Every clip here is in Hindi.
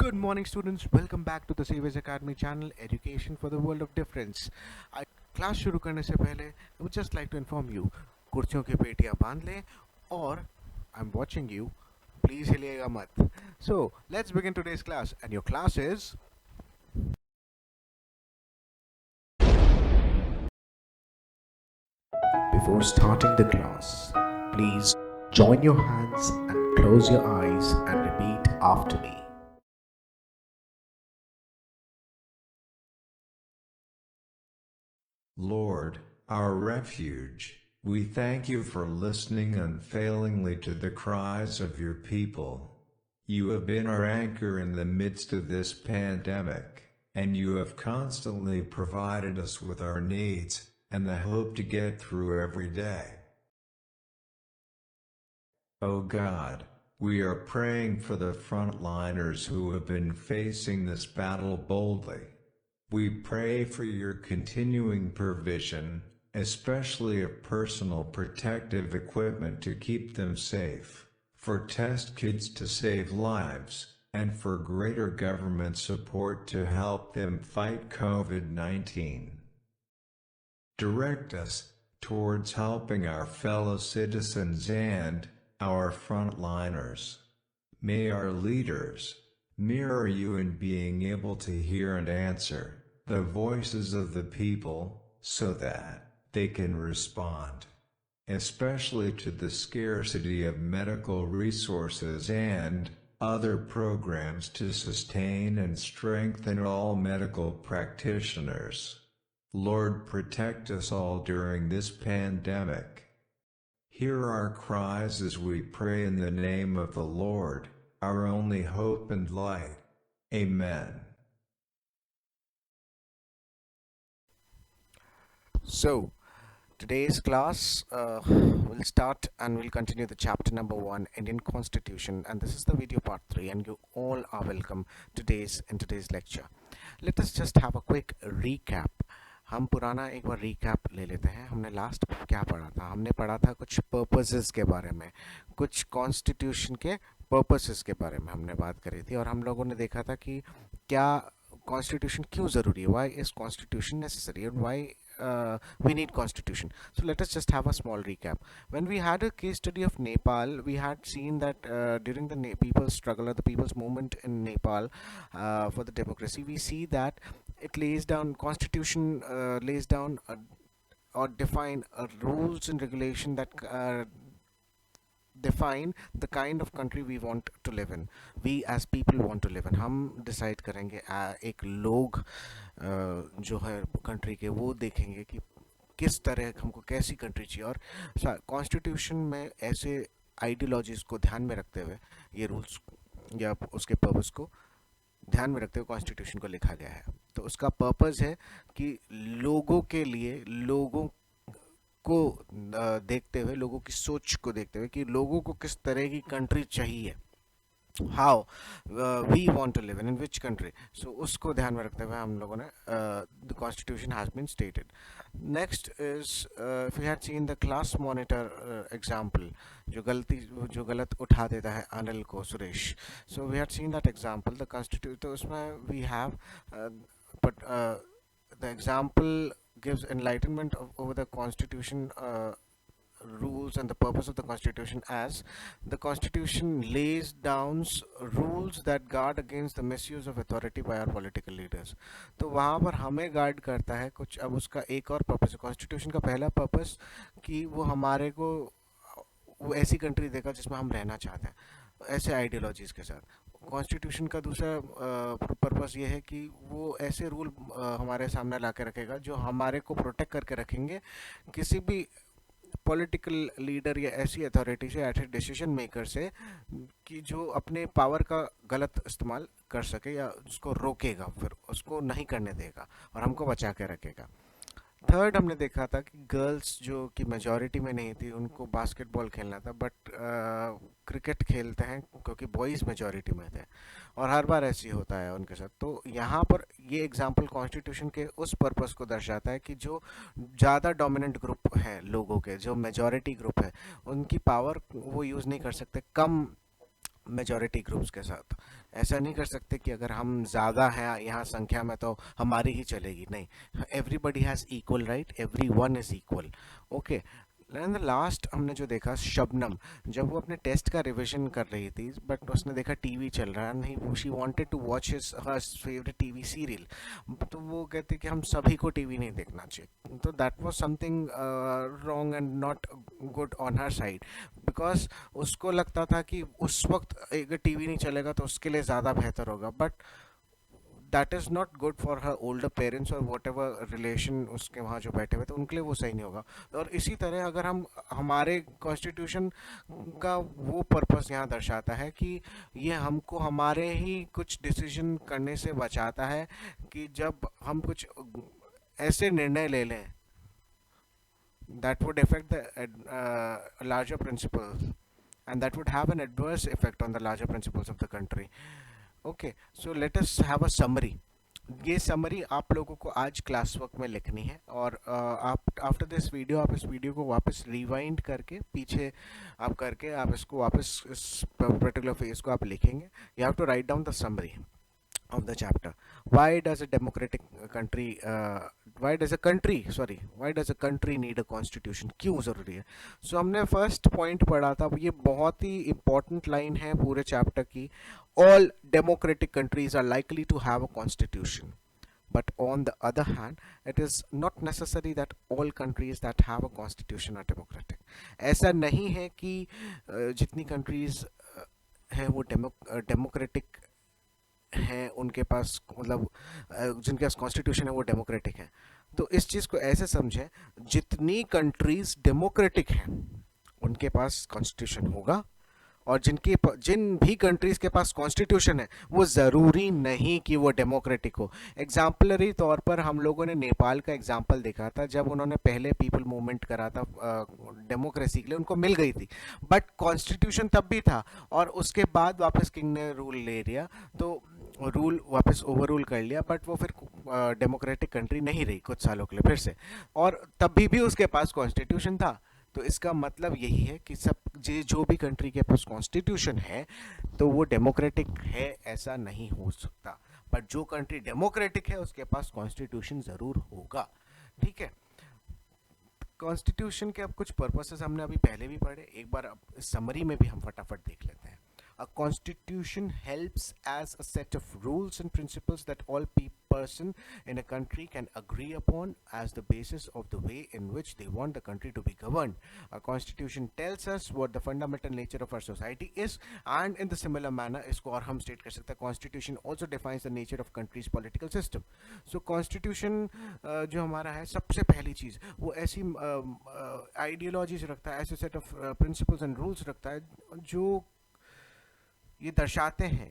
Good morning, students. Welcome back to the Savers Academy channel, Education for the World of Difference. Class शुरू करने से पहले I would just like to inform you, कुर्सियों की पेटियां बांध लें और I'm watching you. Please हिलिएगा मत. So let's begin today's class, and your class is. Before starting the class, please join your hands and close your eyes and repeat after me. Lord, our refuge, we thank you for listening unfailingly to the cries of your people. You have been our anchor in the midst of this pandemic, and you have constantly provided us with our needs and the hope to get through every day. O God, we are praying for the frontliners who have been facing this battle boldly. We pray for your continuing provision, especially of personal protective equipment to keep them safe, for test kits to save lives, and for greater government support to help them fight COVID-19. Direct us towards helping our fellow citizens and our frontliners. May our leaders mirror you in being able to hear and answer the voices of the people, so that they can respond, especially to the scarcity of medical resources and other programs to sustain and strengthen all medical practitioners. Lord, protect us all during this pandemic. Hear our cries as we pray in the name of the Lord, our only hope and light. Amen. So, today's class will start and we'll continue the chapter number 1, Indian Constitution, and this is the video part 3, and you all are welcome in today's lecture. Let us just have a quick recap. हम पुराना एक बार recap ले लेते हैं. हमने लास्ट क्या पढ़ा था? हमने पढ़ा था कुछ purposes के बारे में, कुछ constitution के purposes के बारे में हमने बात करी थी, और हम लोगों ने देखा था कि क्या constitution क्यों ज़रूरी है, why is constitution necessary, and why we need constitution. So let us just have a small recap. When we had a case study of Nepal, we had seen that during the people's struggle or the people's movement in Nepal for the democracy, we see that it lays down constitution lays down or define rules and regulation that define the kind of country we want to live in, we as people want to live in. हम decide करेंगे एक लोग जो है कंट्री के, वो देखेंगे कि किस तरह हमको कैसी कंट्री चाहिए, और कॉन्स्टिट्यूशन में ऐसे आइडियोलॉजीज को ध्यान में रखते हुए ये रूल्स या उसके पर्पस को ध्यान में रखते हुए कॉन्स्टिट्यूशन को लिखा गया है. तो उसका पर्पस है कि लोगों के लिए, लोगों को देखते हुए, लोगों की सोच को देखते हुए कि लोगों को किस तरह की कंट्री चाहिए, how we want to live in which country. So उसको ध्यान में रखते हुए हम लोगों ने the constitution has been stated. Next is if we had seen the class monitor example, जो गलत उठा देता है अनिल को Suresh. So we had seen that example, the constitution. तो उसमें we have but the example gives enlightenment over the constitution rules and the purpose of the constitution, as the constitution lays down rules that guard against the misuse of authority by our political leaders. तो वहाँ पर हमें गार्ड करता है कुछ. अब उसका एक और पर्पस है कॉन्स्टिट्यूशन का. पहला पर्पस कि वो हमारे को वो ऐसी कंट्री देगा जिसमें हम रहना चाहते हैं, ऐसे आइडियोलॉजीज के साथ. कॉन्स्टिट्यूशन का दूसरा पर्पस ये है कि वो ऐसे रूल हमारे सामने ला के रखेगा जो हमारे को प्रोटेक्ट करके रखेंगे किसी भी पॉलिटिकल लीडर या ऐसी अथॉरिटी से, ऐसे डिसीजन मेकर से कि जो अपने पावर का गलत इस्तेमाल कर सके या उसको रोकेगा, फिर उसको नहीं करने देगा और हमको बचा के रखेगा. थर्ड हमने देखा था कि गर्ल्स जो कि मेजॉरिटी में नहीं थी, उनको बास्केटबॉल खेलना था, बट क्रिकेट खेलते हैं क्योंकि बॉयज़ मेजॉरिटी में थे, और हर बार ऐसे ही होता है उनके साथ. तो यहाँ पर ये एग्जांपल कॉन्स्टिट्यूशन के उस पर्पस को दर्शाता है कि जो ज़्यादा डोमिनेंट ग्रुप है लोगों के, जो मेजॉरिटी ग्रुप है, उनकी पावर वो यूज़ नहीं कर सकते कम मेजॉरिटी ग्रुप्स के साथ। ऐसा नहीं कर सकते कि अगर हम ज़्यादा हैं यहाँ संख्या में तो हमारी ही चलेगी, नहीं। Everybody has equal right, every one is equal. Okay. And last हमने जो देखा, शबनम जब वो अपने टेस्ट का रिवीजन कर रही थी, बट उसने देखा टीवी चल रहा है, नहीं she wanted to watch his her favourite TV serial, तो वो कहते कि हम सभी को टीवी नहीं देखना चाहिए। तो that was something wrong and not good on her side, because उसको लगता था कि उस वक्त अगर टीवी नहीं चलेगा तो उसके लिए ज़्यादा बेहतर होगा, but that is not good for her older parents और वॉट एवर रिलेशन उसके वहाँ जो बैठे हुए थे उनके लिए वो सही नहीं होगा। और इसी तरह अगर हम हमारे कॉन्स्टिट्यूशन का वो पर्पस यहाँ दर्शाता है कि ये हमको हमारे ही कुछ डिसीजन करने से बचाता है, कि जब हम कुछ ऐसे निर्णय ले लें that would affect the larger principles, and that would have an adverse effect on the larger principles of the country. Okay, so let us have a summary. ये समरी आप लोगों को आज क्लास वर्क में लिखनी है, और आप आफ्टर दिस वीडियो आप इस वीडियो को वापस रिवाइंड करके पीछे आप करके आप इसको वापस इस पर्टिकुलर फेज को आप लिखेंगे. You have to write down the summary of the chapter. Why does a democratic country why does a country need a constitution? क्यों ज़रूरी है? So हमने फर्स्ट पॉइंट पढ़ा था, ये बहुत ही important लाइन है पूरे चैप्टर की. All democratic countries are likely to have a constitution, but on the other hand it is not necessary that all countries that have a constitution are democratic. ऐसा नहीं है कि जितनी countries हैं वो डेमोक्रेटिक हैं, उनके पास मतलब जिनके पास कॉन्स्टिट्यूशन है वो डेमोक्रेटिक है. तो इस चीज़ को ऐसे समझें, जितनी कंट्रीज डेमोक्रेटिक हैं उनके पास कॉन्स्टिट्यूशन होगा, और जिन भी कंट्रीज के पास कॉन्स्टिट्यूशन है वो ज़रूरी नहीं कि वो डेमोक्रेटिक हो. एग्जाम्पलरी तौर पर हम लोगों ने नेपाल का एग्जाम्पल देखा था, जब उन्होंने पहले पीपल मूवमेंट करा था डेमोक्रेसी के लिए, उनको मिल गई थी, बट कॉन्स्टिट्यूशन तब भी था, और उसके बाद वापस किंग ने रूल ले लिया, तो रूल वापस ओवर रूल कर लिया, बट वो फिर डेमोक्रेटिक कंट्री नहीं रही कुछ सालों के लिए फिर से, और तभी भी उसके पास कॉन्स्टिट्यूशन था. तो इसका मतलब यही है कि सब जो भी कंट्री के पास कॉन्स्टिट्यूशन है तो वो डेमोक्रेटिक है, ऐसा नहीं हो सकता. बट जो कंट्री डेमोक्रेटिक है उसके पास कॉन्स्टिट्यूशन ज़रूर होगा. ठीक है. कॉन्स्टिट्यूशन के अब कुछ पर्पसेस हमने अभी पहले भी पढ़े, एक बार समरी में भी हम फटाफट देख लेते हैं. A constitution helps as a set of rules and principles that all person in a country can agree upon as the basis of the way in which they want the country to be governed. A constitution tells us what the fundamental nature of our society is, and in the similar manner इसको और हम state कर सकते हैं, constitution also defines the nature of country's political system. So constitution जो हमारा है, सबसे पहली चीज़ वो ऐसी ideologies रखता है, ऐसे set of principles and rules रखता है जो ये दर्शाते हैं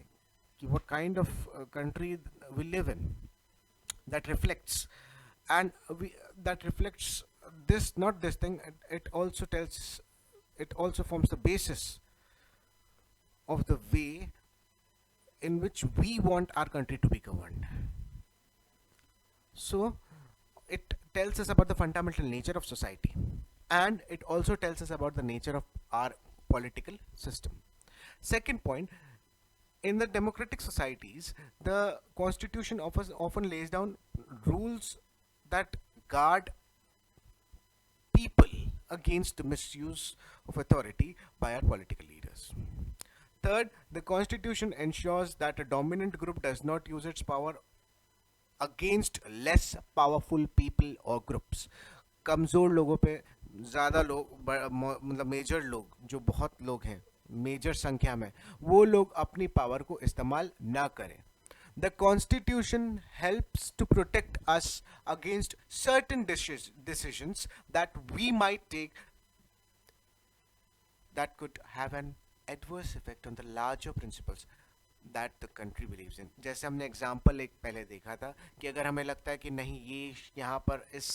कि what kind of country we live in, that reflects this, not this thing, it also forms the basis of the way in which we want our country to be governed. So it tells us about the fundamental nature of society, and it also tells us about the nature of our political system. Second point, in the democratic societies, the constitution often lays down rules that guard people against the misuse of authority by our political leaders. Third, the constitution ensures that a dominant group does not use its power against less powerful people or groups. कमज़ोर लोगों पे ज़्यादा लोग, मतलब मेजर लोग, जो बहुत लोग हैं मेजर संख्या में, वो लोग अपनी पावर को इस्तेमाल ना करें. The Constitution helps to protect us against certain decisions that we might take that could have an adverse effect on the larger principles that the country believes in. जैसे हमने एग्जाम्पल एक पहले देखा था कि अगर हमें लगता है कि नहीं ये यहाँ पर इस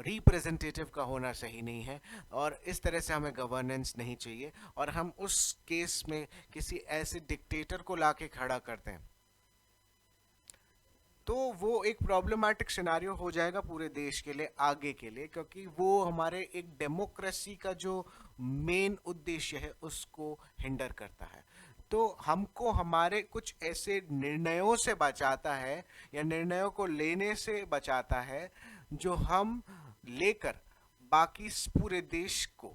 रिप्रेजेंटेटिव का होना सही नहीं है और इस तरह से हमें गवर्नेंस नहीं चाहिए, और हम उस केस में किसी ऐसे डिक्टेटर को लाके खड़ा करते हैं, तो वो एक प्रॉब्लमैटिक सिनारियो हो जाएगा पूरे देश के लिए आगे के लिए, क्योंकि वो हमारे एक डेमोक्रेसी का जो मेन उद्देश्य है उसको हिंडर करता है. तो हमको हमारे कुछ ऐसे निर्णयों से बचाता है या निर्णयों को लेने से बचाता है जो हम लेकर बाकी इस पूरे देश को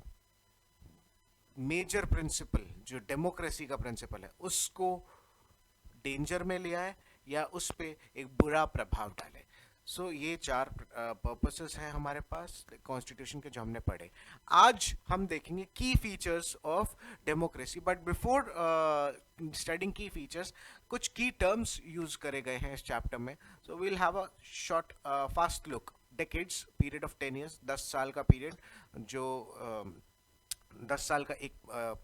मेजर प्रिंसिपल जो डेमोक्रेसी का प्रिंसिपल है उसको डेंजर में ले आए या उस पे एक बुरा प्रभाव डाले। सो ये चार पर्पसेस हैं हमारे पास कॉन्स्टिट्यूशन के जो हमने पढ़े। आज हम देखेंगे की features of democracy, but before studying की फीचर्स कुछ की टर्म्स यूज करे गए हैं इस चैप्टर में। So we'll have a short fast look. Decades, period of 10 years, 10 साल का पीरियड, जो 10 साल का एक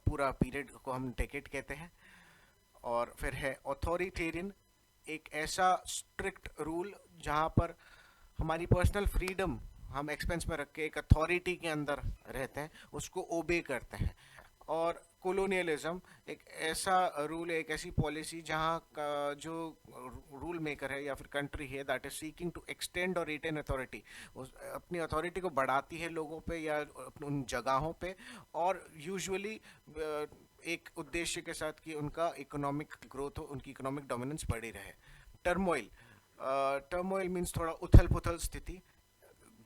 पूरा पीरियड को हम डेकेड कहते हैं। और फिर है ऑथोरिटेरियन, एक ऐसा स्ट्रिक्ट रूल जहां पर हमारी पर्सनल फ्रीडम हम एक्सपेंस में रख के एक अथॉरिटी के अंदर रहते हैं, उसको ओबे करते हैं। और कोलोनियलिज्म, एक ऐसा रूल है, एक ऐसी पॉलिसी जहां का जो रूल मेकर है या फिर कंट्री है that is seeking to extend और रिटेन अथॉरिटी, अपनी अथॉरिटी को बढ़ाती है लोगों पे या उन जगहों पे, और यूजुअली एक उद्देश्य के साथ कि उनका इकोनॉमिक ग्रोथ हो, उनकी इकोनॉमिक डोमिनेंस बढ़ी रहे। टर्मोइल, टर्मोइल मीन्स थोड़ा उथल पुथल स्थिति,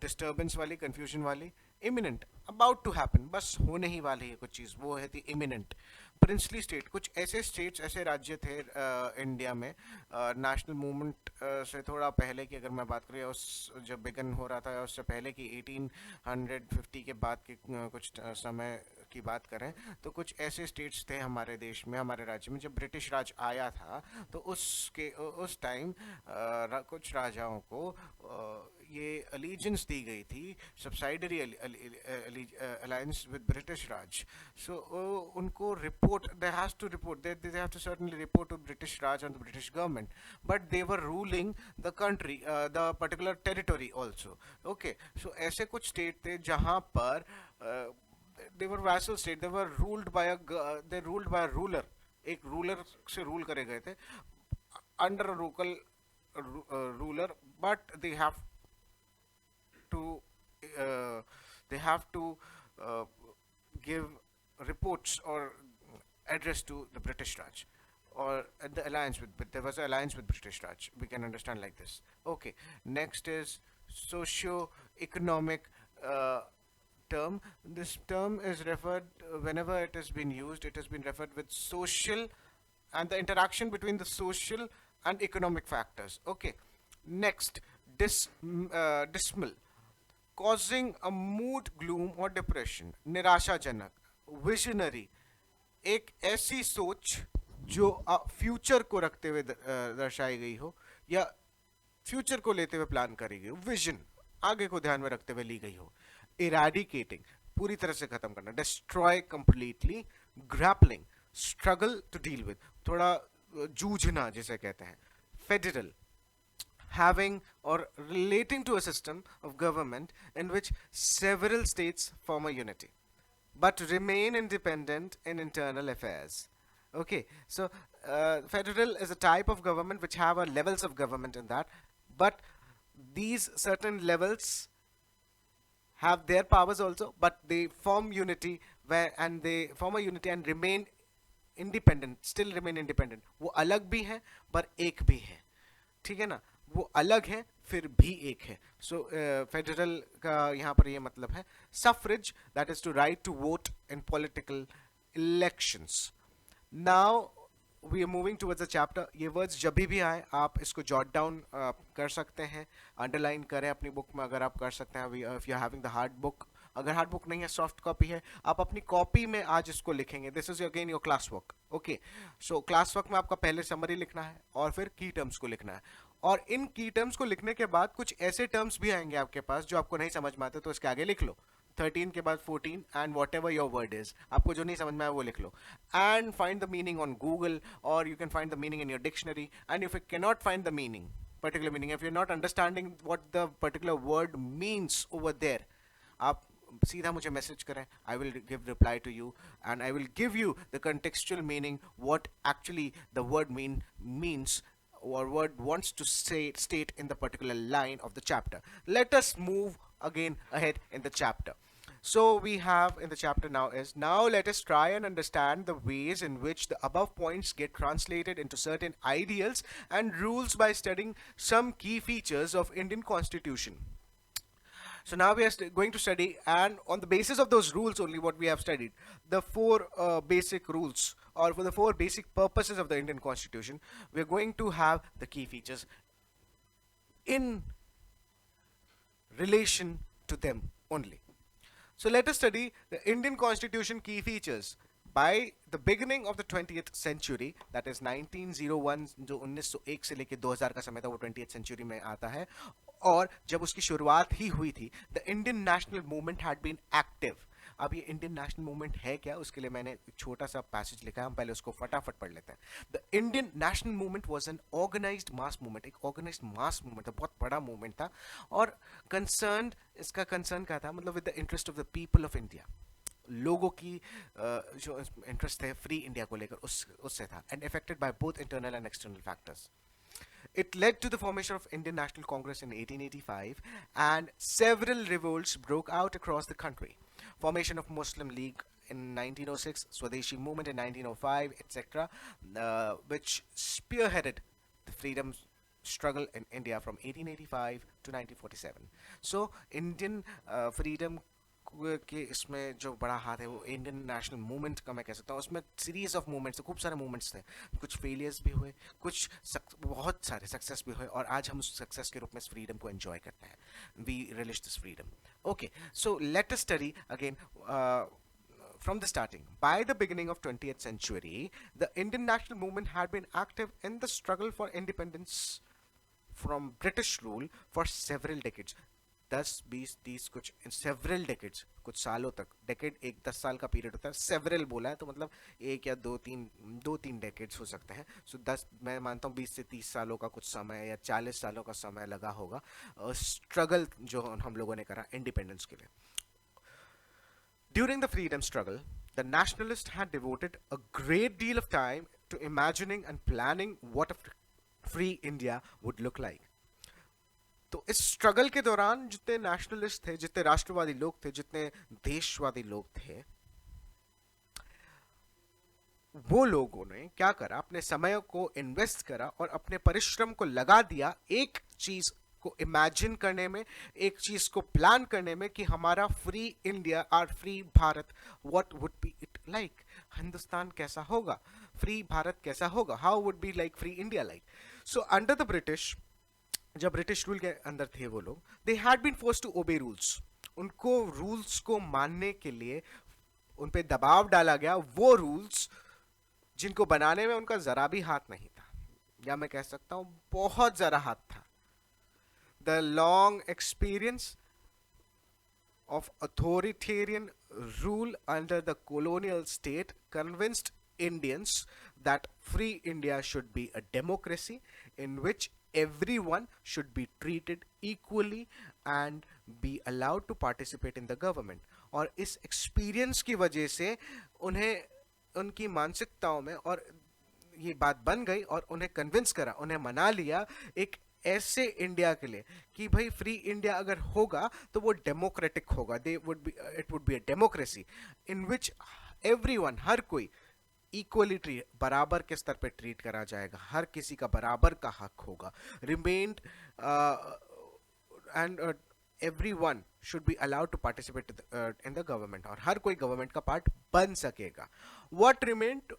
डिस्टर्बेंस वाली, कंफ्यूजन वाली। इमिनेंट, अबाउट टू हैपन, बस होने ही वाली है कुछ चीज़, वो है थी इमिनेंट। प्रिंसली स्टेट, कुछ ऐसे स्टेट्स, ऐसे राज्य थे इंडिया में नेशनल मूवमेंट से थोड़ा पहले की अगर मैं बात करूँ, उस जब बिगन हो रहा था उससे पहले की 1850 के बाद के कुछ समय की बात करें तो कुछ ऐसे स्टेट्स थे हमारे देश में, हमारे राज्य में। जब ब्रिटिश राज आया था तो उस टाइम कुछ राजाओं को ये अलीजेंस दी गई थी, subsidiary alliance with British Raj. So उनको report, they has to report, they have to certainly report to British Raj and the British government, but they were ruling the country, the particular territory also. Okay, so ऐसे कुछ स्टेट थे जहाँ पर they were vassal state, they were ruled by they ruled by a ruler, एक रूलर से रूल करे गए थे under a local ruler, but to they have to give reports or address to the British Raj, or the alliance with, but there was an alliance with British Raj, we can understand like this. Okay, next is socio-economic term. This term is referred, whenever it has been used, it has been referred with social and the interaction between the social and economic factors. Okay, next, dismal, causing a mood gloom or depression, निराशाजनक, विजनरी, एक ऐसी सोच जो फ्यूचर को रखते हुए दर्शाई गई हो या फ्यूचर को लेते हुए प्लान करी गई हो, विजन आगे को ध्यान में रखते हुए ली गई हो। इराडिकेटिंग, पूरी तरह से खत्म करना, destroy completely, grappling, struggle to deal with, थोड़ा जूझना जिसे कहते हैं। Federal, having or relating to a system of government in which several states form a unity but remain independent in internal affairs. Okay, so federal is a type of government which have a levels of government in that, but these certain levels have their powers also, but they form unity and they form a unity and remain independent, still remain independent. वो अलग भी है पर एक भी है, ठीक है ना, वो अलग है फिर भी एक है। सो फेडरल का यहाँ पर ये मतलब है। Suffrage, that is to right to vote in political elections. Now we are moving towards the chapter. ये वर्ड्स जब भी आए आप इसको जॉट डाउन कर सकते हैं, अंडरलाइन करें अपनी बुक में अगर आप कर सकते हैं, if you are having the hard book. अगर हार्ड बुक नहीं है, सॉफ्ट कॉपी है, आप अपनी कॉपी में आज इसको लिखेंगे। This is again your class work. Okay, so class work में आपका पहले समरी लिखना है और फिर की टर्म्स को लिखना है, और इन की टर्म्स को लिखने के बाद कुछ ऐसे टर्म्स भी आएंगे आपके पास जो आपको नहीं समझ में आते, तो इसके आगे लिख लो 13 के बाद 14 and whatever your word is, आपको जो नहीं समझ में आया वो लिख लो and find the meaning on Google, और you can find the meaning in your dictionary. And if you can not find the meaning, particular meaning, if you are not understanding what the particular word means over there, आप सीधा मुझे मैसेज करें, I will give reply to you and I will give you the contextual meaning what actually the word means or word wants to state in the particular line of the chapter. Let us move again ahead in the chapter. So we have in the chapter now is, now let us try and understand the ways in which the above points get translated into certain ideals and rules by studying some key features of Indian constitution. So now we are going to study, and on the basis of those rules only, what we have studied, the four basic rules, or for the four basic purposes of the Indian constitution, we are going to have the key features in relation to them only. So let us study the Indian constitution key features. By the beginning of the 20th century, that is 1901, जो 1901 से लेके 2000 का समय था, वो 20th century में आता है, और जब उसकी शुरुआत ही हुई थी, the Indian national movement had been active. अब ये इंडियन नेशनल मूवमेंट है क्या, उसके लिए मैंने एक छोटा सा पैसेज लिखा है, हम पहले उसको फटाफट पढ़ लेते हैं. The Indian national movement was an organised mass movement. एक ऑर्गेनाइज्ड मास मूवमेंट था, बहुत बड़ा मूवमेंट था, और कंसर्न, इसका कंसर्न क्या था, मतलब with the interest of the people of India, लोगों की जो इंटरेस्ट थे फ्री इंडिया को लेकर, उससे था, and affected by both internal and external factors. It led to the formation of Indian National Congress in 1885, and several revolts broke out across the country. Formation of Muslim League in 1906, Swadeshi movement in 1905, etc., which spearheaded the freedom struggle in India from 1885 to 1947. So Indian freedom के इसमें जो बड़ा हाथ है वो इंडियन नेशनल मूवमेंट का मैं कह सकता हूँ. उसमें सीरीज ऑफ मूवमेंट्स, खूब सारे मूवमेंट्स थे, कुछ फेलियर्स भी हुए, कुछ बहुत सारे सक्सेस भी हुए, और आज हम उस सक्सेस के रूप में इस फ्रीडम को एंजॉय करते हैं. We relish this freedom. Okay, so let us study again from the starting. By the beginning of 20th century, the Indian national movement had been active in the struggle for independence from British rule for several decades. 10, 20, 30 कुछ सेवरल डेकेड्स, कुछ सालों तक. डेकेड एक 10 साल का पीरियड होता है, सेवरल बोला है तो मतलब एक या दो तीन डेकेड्स हो सकते हैं. सो 10, मैं मानता हूँ 20 से 30 सालों का कुछ समय या 40 सालों का समय लगा होगा स्ट्रगल जो हम लोगों ने करा इंडिपेंडेंस के लिए. During the freedom struggle, the nationalists had devoted a great deal of time to imagining and planning what a free India would look like. तो इस स्ट्रगल के दौरान जितने नेशनलिस्ट थे, जितने राष्ट्रवादी लोग थे, जितने देशवादी लोग थे, वो लोगों ने क्या करा, अपने समय को इन्वेस्ट करा और अपने परिश्रम को लगा दिया एक चीज को इमेजिन करने में, एक चीज को प्लान करने में कि हमारा फ्री इंडिया और free Bharat, what would be it like, Hindustan कैसा होगा, फ्री भारत कैसा होगा, how would be like free India like. So under the British, जब ब्रिटिश रूल के अंदर थे वो लोग, they had been forced to obey rules. उनको रूल्स को मानने के लिए उन पे दबाव डाला गया, वो रूल्स जिनको बनाने में उनका जरा भी हाथ नहीं था, या मैं कह सकता हूं बहुत जरा हाथ था. The long experience of authoritarian rule under the colonial state convinced Indians that free India should be a democracy in which everyone should be treated equally and be allowed to participate in the government. और इस एक्सपीरियंस की वजह से उन्हें, उनकी मानसिकताओं में और ये बात बन गई और उन्हें कन्विंस करा, उन्हें मना लिया एक ऐसे इंडिया के लिए कि भाई फ्री इंडिया अगर होगा तो वो डेमोक्रेटिक होगा. They would be, it would be a democracy in which everyone, हर कोई इक्वली ट्रीट, बराबर के स्तर पे ट्रीट करा जाएगा, हर किसी का बराबर का हक होगा. Remained and everyone should be allowed to participate in the government, और हर कोई गवर्नमेंट का पार्ट बन सकेगा. What remained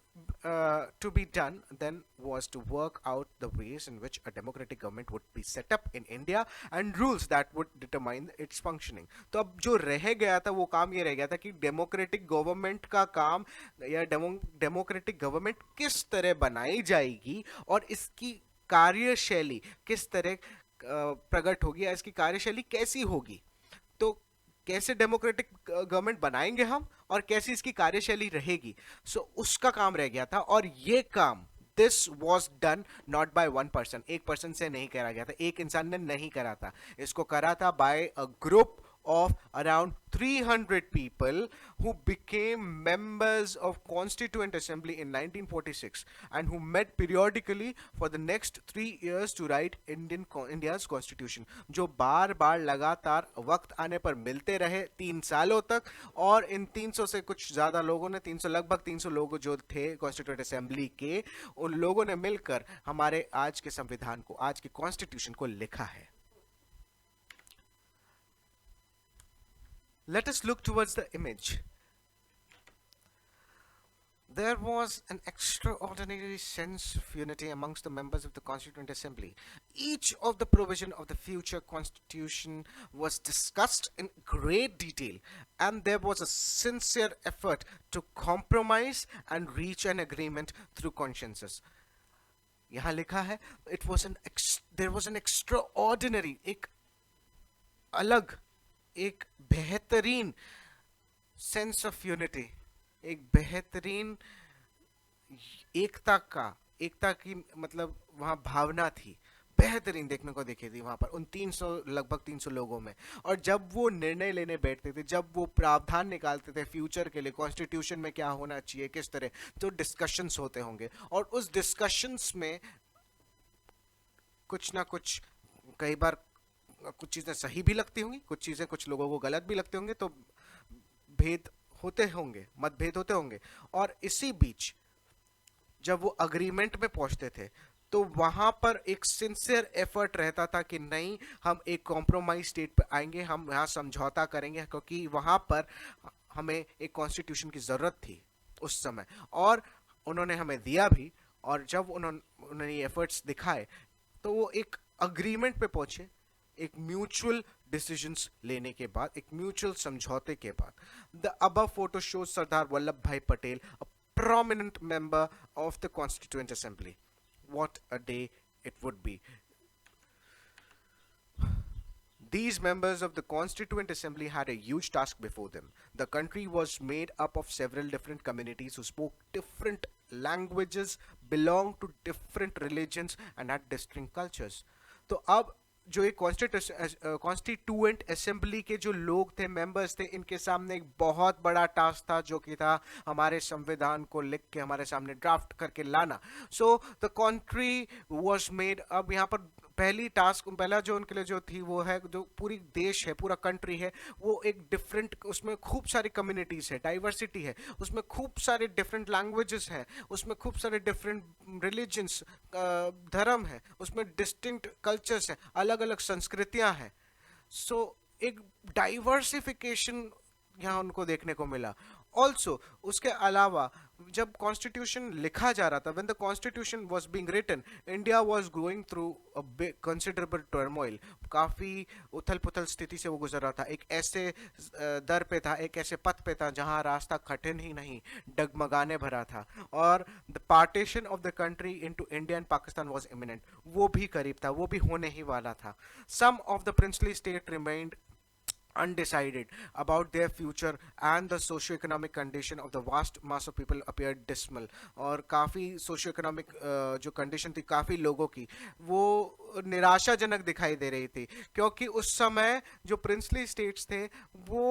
to be done then was to work out the ways in which a democratic government would be set up in India and rules that would determine its functioning. तो अब जो रह गया था वो काम ये रह गया था कि डेमोक्रेटिक गवर्नमेंट का काम या डेमोक्रेटिक गवर्नमेंट किस तरह बनाई जाएगी और इसकी कार्यशैली किस तरह प्रकट होगी या इसकी कार्यशैली कैसी होगी. तो कैसे डेमोक्रेटिक गवर्नमेंट बनाएंगे हम और कैसी इसकी कार्यशैली रहेगी, सो उसका काम रह गया था. और ये काम, this was done not by one person, एक पर्सन से नहीं करा गया था, एक इंसान ने नहीं करा था, इसको करा था by a group of around 300 people who became members of Constituent Assembly in 1946 and who met periodically for the next 3 years to write India's Constitution, जो बार बार लगातार वक्त आने पर मिलते रहे 3 सालों तक, और इन 300 से कुछ ज़्यादा लोगों ने, 300 लगभग 300 लोग जो थे कॉन्स्टिट्यूएंट असेंबली के, उन लोगों ने मिलकर हमारे आज के संविधान को, आज के कॉन्स्टिट्यूशन को लिखा है. Let us look towards the image. There was an extraordinary sense of unity amongst the members of the Constituent Assembly. Each of the provision of the future constitution was discussed in great detail, and there was a sincere effort to compromise and reach an agreement through consensus. यहाँ लिखा है, there was an extraordinary, एक अलग, एक बेहतरीन सेंस ऑफ यूनिटी, एक बेहतरीन एकता की मतलब वहां भावना थी, बेहतरीन देखने को देखी थी वहां पर उन 300 लगभग 300 लोगों में. और जब वो निर्णय लेने बैठते थे, जब वो प्रावधान निकालते थे फ्यूचर के लिए, कॉन्स्टिट्यूशन में क्या होना चाहिए, किस तरह, तो डिस्कशंस होते होंगे. और उस डिस्कशंस में कुछ ना कुछ, कई बार कुछ चीज़ें सही भी लगती होंगी, कुछ चीज़ें कुछ लोगों को गलत भी लगती होंगे, तो भेद होते होंगे, मतभेद होते होंगे. और इसी बीच जब वो अग्रीमेंट में पहुंचते थे तो वहां पर एक सिंसियर एफर्ट रहता था कि नहीं, हम एक कॉम्प्रोमाइज स्टेट पे आएंगे, हम यहाँ समझौता करेंगे, क्योंकि वहां पर हमें एक कॉन्स्टिट्यूशन की ज़रूरत थी उस समय, और उन्होंने हमें दिया भी. और जब उन्होंने ये एफर्ट्स दिखाए तो वो एक अग्रीमेंट पे पहुंचे, एक म्यूचुअल डिसीजंस लेने के बाद, एक म्यूचुअल समझौते के बाद. The above photo shows Sardar Vallabh भाई पटेल, अ prominent member of the Constituent Assembly. What a day it would be. These members of the Constituent Assembly had a huge task before them. The country was made up of several different communities who spoke different languages, belonged to different religions and had distinct cultures. तो अब जो एक कॉन्स्टिट्यूएंट असेंबली के जो लोग थे, मेंबर्स थे, इनके सामने एक बहुत बड़ा टास्क था, जो कि था हमारे संविधान को लिख के हमारे सामने ड्राफ्ट करके लाना. So the country was made. अब यहाँ पर पहला जो उनके लिए जो थी वो है, जो पूरी देश है, पूरा कंट्री है, वो एक डिफरेंट, उसमें खूब सारी कम्युनिटीज है, डाइवर्सिटी है, उसमें खूब सारे डिफरेंट लैंग्वेजेस हैं, उसमें खूब सारे डिफरेंट रिलीजन्स, धर्म है, उसमें डिस्टिंक्ट कल्चर्स हैं, अलग अलग संस्कृतियां हैं. सो एक डाइवर्सिफिकेशन यहाँ उनको देखने को मिला. ऑल्सो उसके अलावा जब कॉन्स्टिट्यूशन लिखा जा रहा था, when the constitution was being written, India was going through a big considerable turmoil. काफ़ी उथल पुथल स्थिति से वो गुजर रहा था. एक ऐसे दर पे था, एक ऐसे पथ पे था जहां रास्ता कठिन ही नहीं, डगमगाने भरा था. और the partition of the country into India and Pakistan was imminent. वो भी करीब था, वो भी होने ही वाला था. Some of the princely state remained undecided about their future, and the socio-economic condition of the vast mass of people appeared dismal. और काफ़ी socio-economic जो condition थी काफ़ी लोगों की, वो निराशाजनक दिखाई दे रही थी, क्योंकि उस समय जो प्रिंसली स्टेट्स थे, वो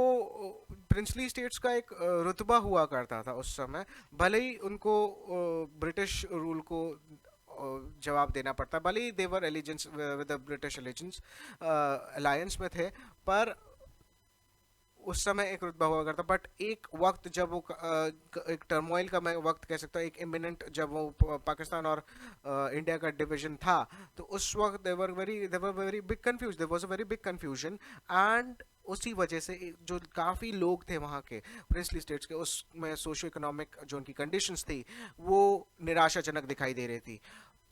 प्रिंसली स्टेट्स का एक रुतबा हुआ करता था उस समय, भले ही उनको ब्रिटिश रूल को जवाब देना पड़ता, भले ही they were allegiance with the British allegiance alliance में थे, पर उस समय एक रुतबा हुआ करता. बट एक वक्त जब वो एक टर्मोइल का मैं वक्त कह सकता हूँ, एक इमिनेंट, जब वो पाकिस्तान और इंडिया का डिवीजन था, तो उस वक्त they were very big confuse, there was a very big confusion. And उसी वजह से जो काफ़ी लोग थे वहाँ के प्रिंसली स्टेट्स के, उसमें सोशो इकोनॉमिक जो उनकी कंडीशंस थी वो निराशाजनक दिखाई दे रही थी.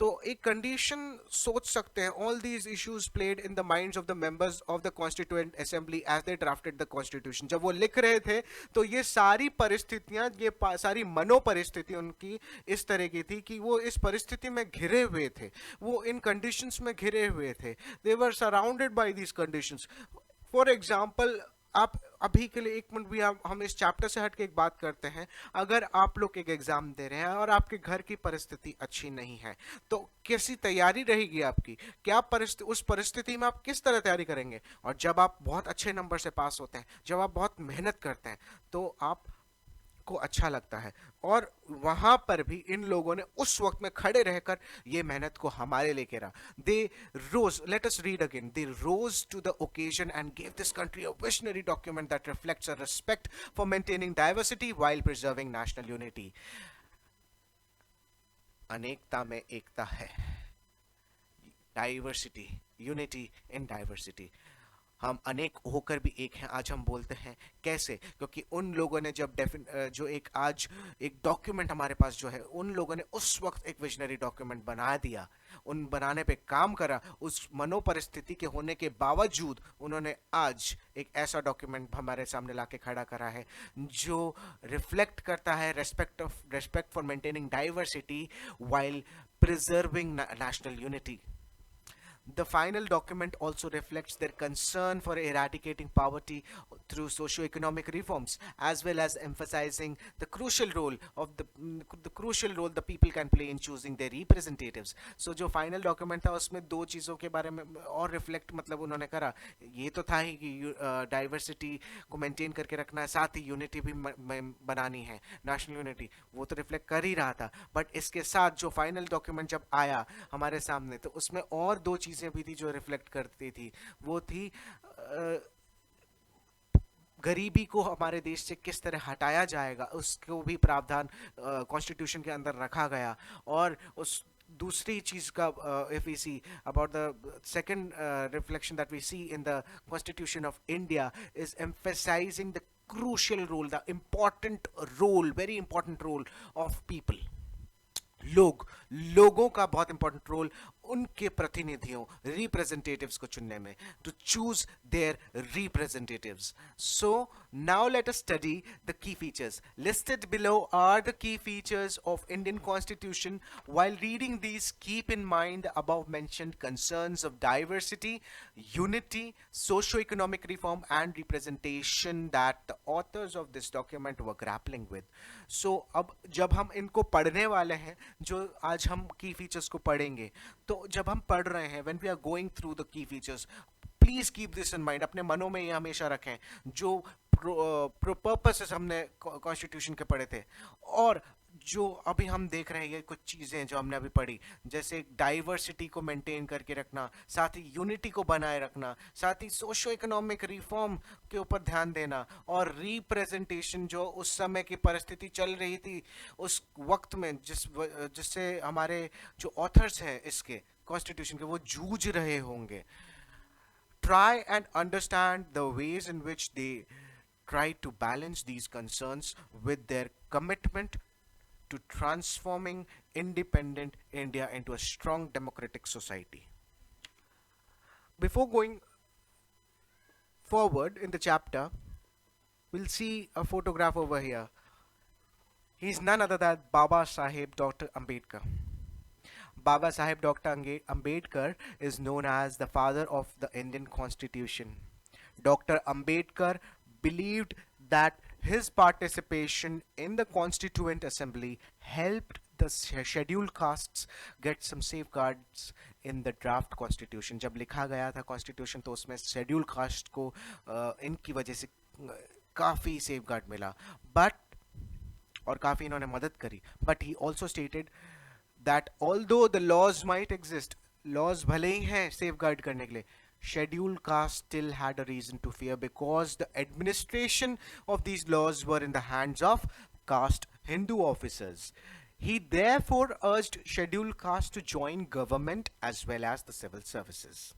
तो एक कंडीशन सोच सकते हैं, all these issues played in the minds of the members of the constituent assembly as they drafted the constitution. जब वो लिख रहे थे तो ये सारी परिस्थितियां, ये सारी मनोपरिस्थिति उनकी इस तरह की थी कि वो इस परिस्थिति में घिरे हुए थे, वो इन कंडीशंस में घिरे हुए थे. They were surrounded by these conditions. For example, आप अभी के लिए एक मिनट भी हम इस चैप्टर से हट के एक बात करते हैं। अगर आप लोग एक एग्जाम दे रहे हैं और आपके घर की परिस्थिति अच्छी नहीं है, तो कैसी तैयारी रहेगी आपकी? क्या परिस्थिति, उस परिस्थिति में आप किस तरह तैयारी करेंगे? और जब आप बहुत अच्छे नंबर से पास होते हैं, जब आप बहुत मेहनत करते हैं, तो आप को अच्छा लगता है। और वहां पर भी इन लोगों ने उस वक्त में खड़े रहकर ये मेहनत को हमारे लेके रहा। They rose, let us read again, they rose to the occasion and give this country a visionary document that reflects a respect for maintaining diversity while preserving national unity. अनेकता में एकता है, डाइवर्सिटी, यूनिटी इन डाइवर्सिटी। हम अनेक होकर भी एक हैं, आज हम बोलते हैं। कैसे? क्योंकि उन लोगों ने जब जो एक आज एक डॉक्यूमेंट हमारे पास जो है, उन लोगों ने उस वक्त एक विजनरी डॉक्यूमेंट बना दिया, उन बनाने पे काम करा। उस मनोपरिस्थिति के होने के बावजूद उन्होंने आज एक ऐसा डॉक्यूमेंट हमारे सामने लाके खड़ा करा है जो रिफ्लेक्ट करता है respect for maintaining diversity while preserving national unity. The final document also reflects their concern for eradicating poverty through socio-economic reforms, as well as emphasizing the crucial role of the people can play in choosing their representatives. So जो final document था उसमें दो चीज़ों के बारे में और reflect मतलब उन्होंने करा। ये तो था ही कि diversity को maintain करके रखना है, साथ ही unity भी बनानी है, national unity, वो तो reflect कर ही रहा था। But इसके साथ जो final document जब आया हमारे सामने, तो उसमें और दो चीज़ें भी थी जो रिफ्लेक्ट करती थी। वो थी गरीबी को हमारे देश से किस तरह हटाया जाएगा, उसको भी प्रावधान कॉन्स्टिट्यूशन के अंदर रखा गया। और उस दूसरी चीज का, if we see about the second reflection that we see in the Constitution of India, is emphasizing the crucial role, the important role, very important role of people. लोगों का बहुत इंपॉर्टेंट रोल, उनके प्रतिनिधियों, रिप्रेजेंटेटिव्स को चुनने में, to choose their representatives. So now let us study the key features listed below are the key features of Indian constitution. While reading these keep in mind the above mentioned concerns of diversity, unity, socio-economic reform and representation that the authors of this document were grappling with. So अब जब हम इनको पढ़ने वाले हैं, जो आज हम की फीचर्स को पढ़ेंगे, तो जब हम पढ़ रहे हैं, when we are going through the key features, please keep this in mind, अपने मनों में ये हमेशा रखें जो पर्पसेस हमने कॉन्स्टिट्यूशन के पढ़े थे। और जो अभी हम देख रहे हैं, ये कुछ चीज़ें जो हमने अभी पढ़ी, जैसे डाइवर्सिटी को मेंटेन करके रखना, साथ ही यूनिटी को बनाए रखना, साथ ही सोशो इकोनॉमिक रिफॉर्म के ऊपर ध्यान देना, और रिप्रेजेंटेशन जो उस समय की परिस्थिति चल रही थी उस वक्त में, जिससे हमारे जो ऑथर्स हैं इसके कॉन्स्टिट्यूशन के, वो जूझ रहे होंगे। Try and understand the ways in which they try to balance these concerns with their commitment to transforming independent India into a strong democratic society. Before going forward in the chapter, we'll see a photograph over here. He's none other than Baba Saheb Dr. Ambedkar. Baba Saheb Dr. Ambedkar is known as the father of the Indian Constitution. Dr. Ambedkar believed that his participation in the Constituent Assembly helped the scheduled castes get some safeguards in the draft constitution. जब लिखा गया था constitution तो उसमें scheduled caste को इनकी वजह से काफ़ी safeguard मिला, but और काफ़ी इन्होंने मदद करी। But he also stated that although the laws might exist, laws भले ही हैं safeguard करने के लिए, scheduled caste still had a reason to fear because the administration of these laws were in the hands of caste Hindu officers. He therefore urged scheduled caste to join government as well as the civil services.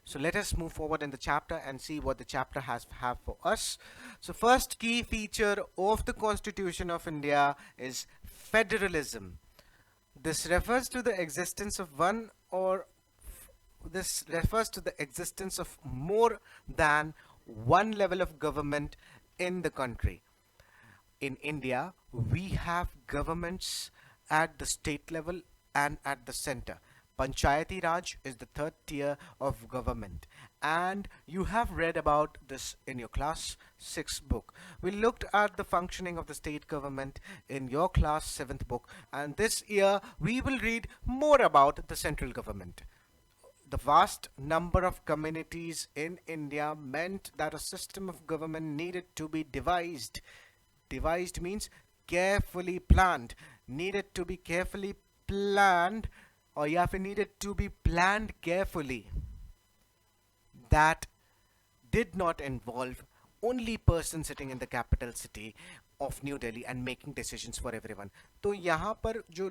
So let us move forward in the chapter and see what the chapter have for us. So first key feature of the Constitution of India is federalism. This refers to the existence of more than one level of government in the country. In India, we have governments at the state level and at the center. Panchayati Raj is the third tier of government, and you have read about this in your class 6 book. We looked at the functioning of the state government in your class 7th book, and this year we will read more about the central government. The vast number of communities in India meant that a system of government needed to be devised. Devised means carefully planned. Needed to be carefully planned, or या फिर needed to be planned carefully. That did not involve only person sitting in the capital city of New Delhi and making decisions for everyone. तो यहाँ पर जो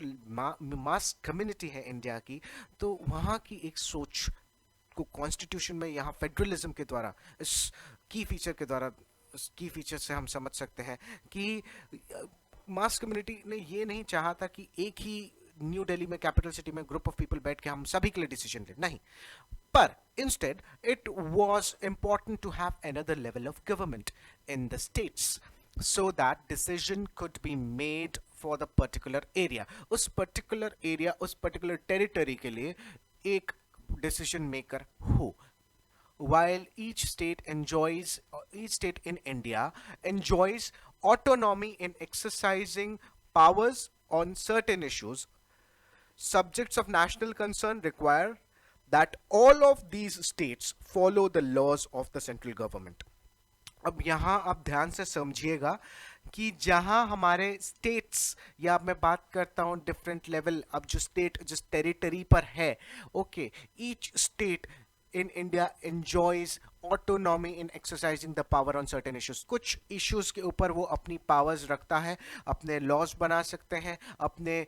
मास कम्युनिटी है इंडिया की, तो वहाँ की एक सोच को कॉन्स्टिट्यूशन में यहाँ फेडरलिज्म के द्वारा, इस की फीचर के द्वारा, इस की फीचर से हम समझ सकते हैं कि मास कम्युनिटी ने ये नहीं चाहा था कि एक ही न्यू दिल्ली में कैपिटल सिटी में ग्रुप ऑफ पीपल बैठ के हम सभी के लिए डिसीजन ले, नहीं, पर instead it was important to have another level of government in the states so that decision could be made for the particular area. उस particular area, उस particular territory के लिए एक decision maker हो. While each state in India enjoys autonomy in exercising powers on certain issues, subjects of national concern require that all of these states follow the laws of the central government. अब यहाँ आप ध्यान से समझिएगा कि जहाँ हमारे स्टेट्स, या मैं बात करता हूँ डिफरेंट लेवल, अब जो स्टेट जिस टेरिटरी पर है, okay, each state in India enjoys autonomy in exercising the power on certain issues. कुछ issues के ऊपर वो अपनी powers रखता है, अपने laws बना सकते हैं, अपने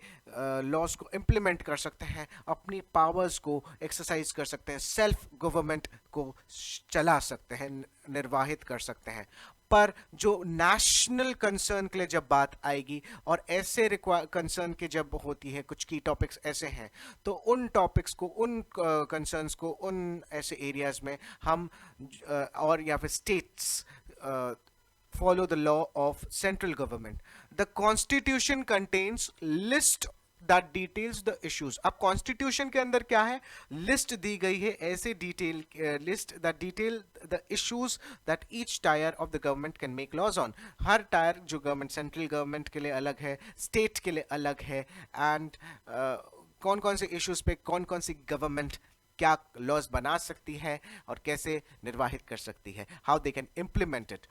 laws को implement कर सकते हैं, अपनी powers को exercise कर सकते हैं, self government को चला सकते हैं, निर्वाहित कर सकते हैं. पर जो नेशनल कंसर्न के लिए जब बात आएगी और ऐसे कंसर्न के जब होती है, कुछ की टॉपिक्स ऐसे हैं, तो उन टॉपिक्स को, उन कंसर्न्स को, उन ऐसे एरियाज में हम और या फिर states follow the law of central government. The constitution contains list that details the issues. अब कॉन्स्टिट्यूशन के अंदर क्या है, लिस्ट दी गई है, ऐसे detail list that detail the issues that each tier of the government can make laws on. हर टायर जो गवर्नमेंट, सेंट्रल गवर्नमेंट के लिए अलग है, स्टेट के लिए अलग है, एंड कौन कौन से इश्यूज पे कौन कौन सी गवर्नमेंट क्या लॉज बना सकती है और कैसे निर्वाहित कर सकती है, how they can implement it.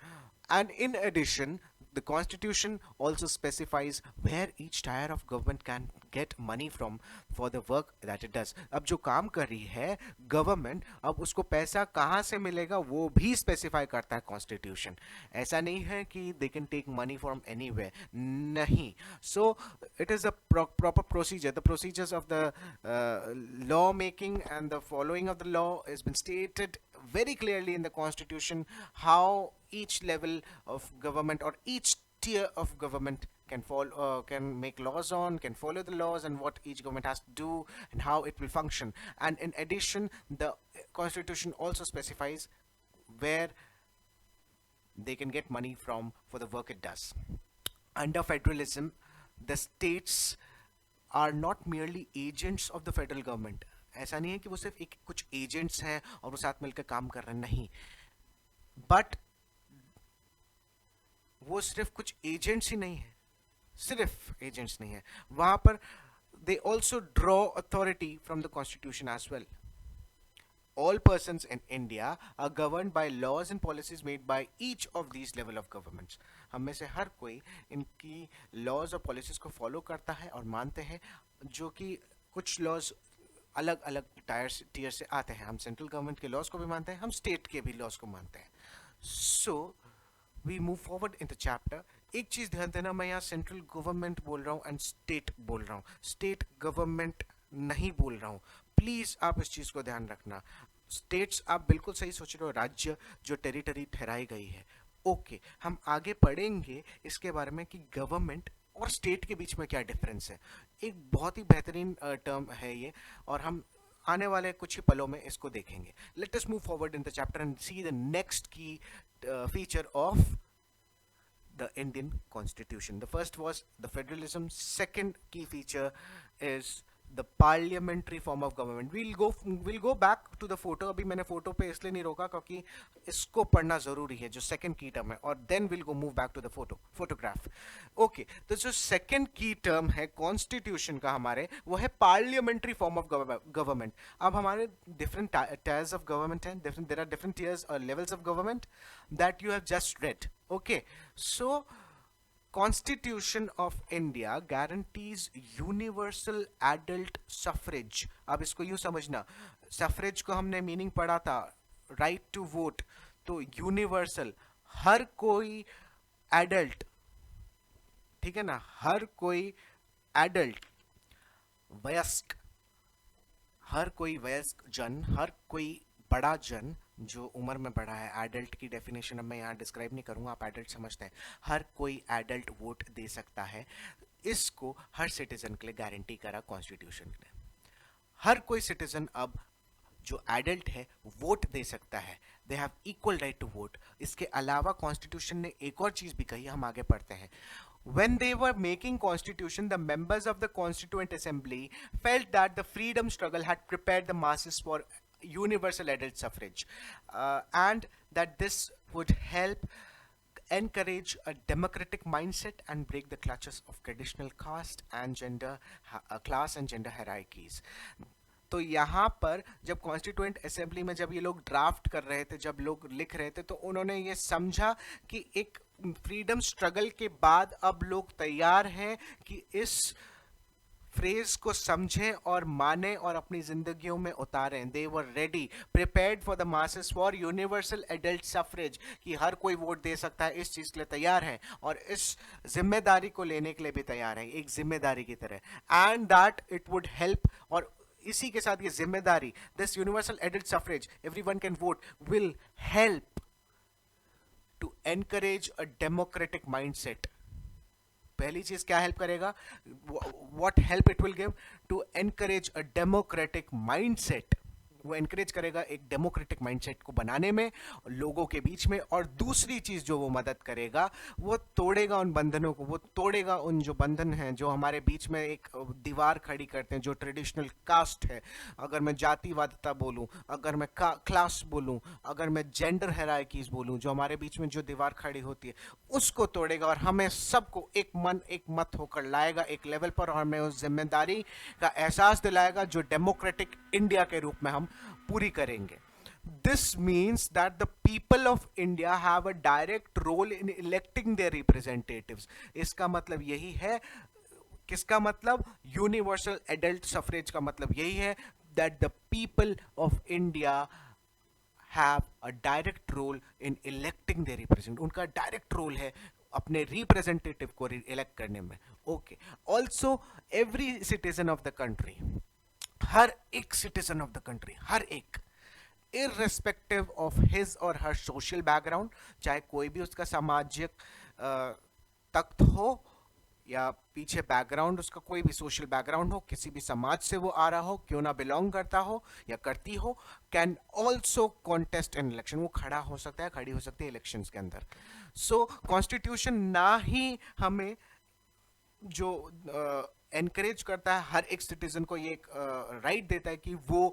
And in addition, the constitution also specifies where each tier of government can get money from for the work that it does. अब जो काम कर रही है गवर्नमेंट, अब उसको पैसा कहाँ से मिलेगा वो भी स्पेसिफाई करता है कॉन्स्टिट्यूशन. ऐसा नहीं है कि they can take money from anywhere, नहीं. So it is a proper procedure. The procedures of the law making and the following of the law has been stated very clearly in the constitution, how each level of government or each tier of government can follow, can make laws on, can follow the laws, and what each government has to do and how it will function. And in addition, the constitution also specifies where they can get money from for the work it does. Under federalism, the states are not merely agents of the federal government. ऐसा नहीं है कि वो सिर्फ एक कुछ एजेंट्स हैं और वो साथ मिलकर काम कर रहे हैं, नहीं, बट वो सिर्फ कुछ एजेंट्स ही नहीं है, सिर्फ एजेंट्स नहीं है, वहां पर they also draw authority from the constitution as well. All persons in India are governed by laws and policies made by each of these level of governments. हम में से हर कोई इनकी laws और policies को follow करता है और मानते हैं, जो कि कुछ laws अलग अलग टीयर से आते हैं. हम सेंट्रल गवर्नमेंट के लॉज को भी मानते हैं, हम स्टेट के भी लॉज को मानते हैं. So we move forward in the chapter. एक चीज ध्यान देना, मैं यहाँ सेंट्रल गवर्नमेंट बोल रहा हूँ एंड स्टेट बोल रहा हूँ, स्टेट गवर्नमेंट नहीं बोल रहा हूँ. प्लीज आप इस चीज को ध्यान रखना. स्टेट्स आप बिल्कुल सही सोच रहे हो, राज्य जो टेरिटरी ठहराई गई है. ओके, हम आगे पढ़ेंगे इसके बारे में कि गवर्नमेंट और स्टेट के बीच में क्या डिफरेंस है. एक बहुत ही बेहतरीन टर्म है ये, और हम आने वाले कुछ ही पलों में इसको देखेंगे. Let us move forward in the chapter and see the next key feature of the Indian Constitution. The first was the federalism. Second key feature is the parliamentary form of government. Will go back to the photo. अभी मैंने फोटो पे इसलिए नहीं रोका क्योंकि इसको पढ़ना जरूरी है जो सेकंड की टर्म है, और then will go move back to the photograph. Okay, तो जो सेकंड की टर्म है कॉन्स्टिट्यूशन का हमारे, वो है पार्लियामेंट्री फॉर्म ऑफ गवर्नमेंट. अब हमारे डिफरेंट टायर्स ऑफ गवर्नमेंट हैं, देयर आर डिफरेंट टियर्स और levels of government that you have just red. Okay, so Constitution of India guarantees universal adult suffrage. अब इसको यूं समझना, सफरेज को हमने मीनिंग पढ़ा था राइट टू वोट, तो यूनिवर्सल, हर कोई एडल्ट, ठीक है ना, हर कोई एडल्ट, वयस्क, हर कोई वयस्क जन, हर कोई बड़ा जन जो उम्र में बड़ा है. एडल्ट की डेफिनेशन अब मैं यहाँ डिस्क्राइब नहीं करूँगा, आप एडल्ट समझते हैं. हर कोई एडल्ट वोट दे सकता है. इसको हर सिटीजन के लिए गारंटी करा कॉन्स्टिट्यूशन ने. हर कोई सिटीजन अब जो एडल्ट है वोट दे सकता है. They have equal right to vote. इसके अलावा कॉन्स्टिट्यूशन ने एक और चीज भी कही, हम आगे पढ़ते हैं. When they were making constitution, the members of the Constituent Assembly felt that the freedom struggle had prepared the masses for universal adult suffrage, and that this would help encourage a democratic mindset and break the clutches of traditional caste and class and gender hierarchies. तो यहाँ पर जब कॉन्स्टिट्यूएंट असेंबली में जब ये लोग ड्राफ्ट कर रहे थे, जब लोग लिख रहे थे, तो उन्होंने ये समझा कि एक फ्रीडम स्ट्रगल के बाद अब लोग तैयार हैं कि इस फ्रेज को समझें और माने और अपनी जिंदगियों में उतारें. They were ready, prepared for the masses for universal adult suffrage, कि हर कोई वोट दे सकता है. इस चीज के लिए तैयार हैं और इस जिम्मेदारी को लेने के लिए भी तैयार हैं, एक जिम्मेदारी की तरह. And that it would help, और इसी के साथ ये जिम्मेदारी, this universal adult suffrage, everyone can vote, will help to encourage a democratic mindset. पहली चीज क्या हेल्प करेगा, what help it will give, to encourage a democratic mindset. वो एनकरेज करेगा एक डेमोक्रेटिक माइंडसेट को बनाने में लोगों के बीच में. और दूसरी चीज जो वो मदद करेगा, वो तोड़ेगा उन बंधनों को, वो तोड़ेगा उन जो बंधन हैं जो हमारे बीच में एक दीवार खड़ी करते हैं, जो ट्रेडिशनल कास्ट है. अगर मैं जातिवादिता बोलूं, अगर मैं क्लास बोलूं, अगर मैं जेंडर हायरार्कीज बोलूं, जो हमारे बीच में जो दीवार खड़ी होती है, उसको तोड़ेगा और हमें सबको एक मन एक मत होकर लाएगा एक लेवल पर, और हमें उस जिम्मेदारी का एहसास दिलाएगा जो डेमोक्रेटिक इंडिया के रूप में हम पूरी करेंगे. This means that the people of India have a direct role in electing their representatives. इसका मतलब यही है, किसका मतलब, यूनिवर्सल एडल्ट सफरेज का मतलब यही है, that the people of India have a direct role in electing their representative. उनका डायरेक्ट रोल है अपने रिप्रेजेंटेटिव को इलेक्ट करने में. Okay, also every citizen of the country, हर एक सिटीजन ऑफ द कंट्री, हर एक, इररेस्पेक्टिव ऑफ हिज और हर सोशल बैकग्राउंड, चाहे कोई भी उसका सामाजिक तख्त हो या पीछे बैकग्राउंड, उसका कोई भी सोशल बैकग्राउंड हो, किसी भी समाज से वो आ रहा हो, क्यों ना बिलोंग करता हो या करती हो, can also contest in election. वो खड़ा हो सकता है, खड़ी हो सकती है इलेक्शंस के अंदर. सो कॉन्स्टिट्यूशन ना ही हमें जो एनकरेज करता है, हर एक सिटीजन को ये एक राइट देता है कि वो